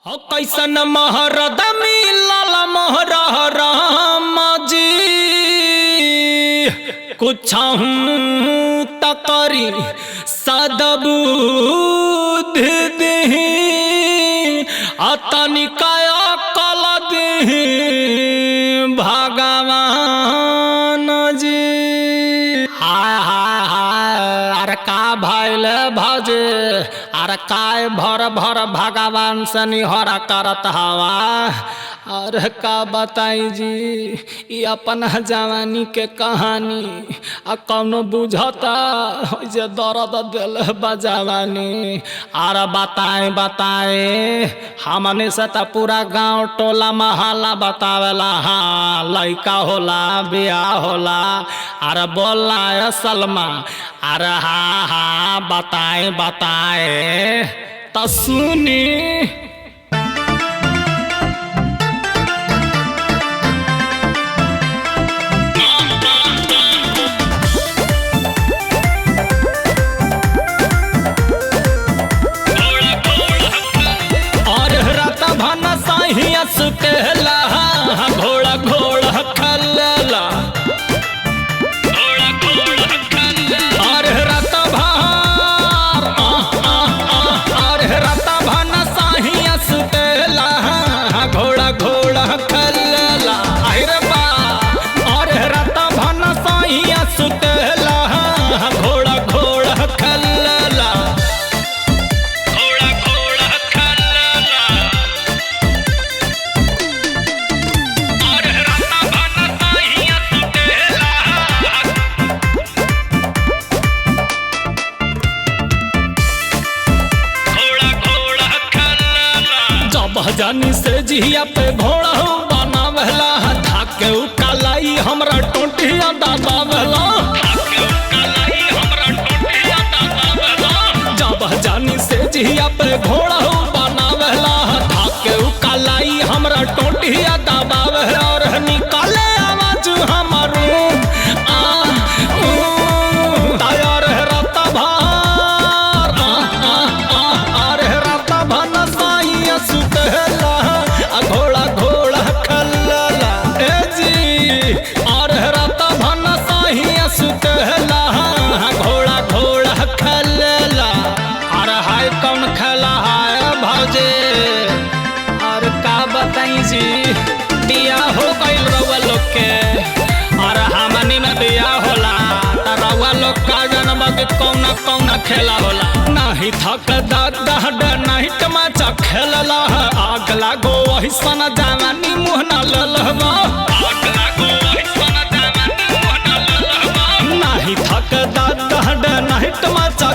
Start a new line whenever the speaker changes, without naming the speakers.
हो कैसन महरद मिलल मोहरा राम जी कुछ तकरी सदबुद्धि दही अतनिका कल दही भगवान जी। हाय हाय हाय अरे का भइल भजे अरे काय भर भर भगवान से निहरा करत हवा। अरे का बताई जी ये अपन जवानी के कहानी आ कौनो बुझता जे दर्द दिल बजवानी। अरे बताए बताए हमने से तो पूरा गांव टोला महल्ला बतावेला। हाँ लइका होला बियाह होला। अरे बोलना है सलमा। अरे हाँ हाँ बताए बताए तो सुनी। सुकेला घोड़ा घोड़ा खल्ला और रत भार और रत भान साहिया सुकेला घोड़ा घोड़ा खल्ला अरे बा और रत भान साहिया सुकेला घोड़ा घोड़ा खल्ला। जानी से जिया पे घोड़ा बनावेला धाके उकालाई हमरा टोटिया दादावेला। जब जानी से जिया पे घोड़ा बनावेला धाके उकालाई हमरा टोटिया दादावेला। और निकाले आवाज हमारो तैयार रत भार अरे रत भन साइया सुतेला घोड़ा घोड़ा खल्ला ए जी। और रत भन साइया सुतेला घोड़ा घोड़ा खल्ला। अरे हाय कौन खेला है भौजे। और का बताई जी दिया हो गइल रउआ लोग के। और हमनी में दिया होला त रउआ लोग का जनम के कौना कौना खेला होला। नहीं थक दादा नहीं टमाचा खेलला आग लागो ऐसन जवानी मुँह न ललहबा। नहीं थक दादा नहीं टमाचा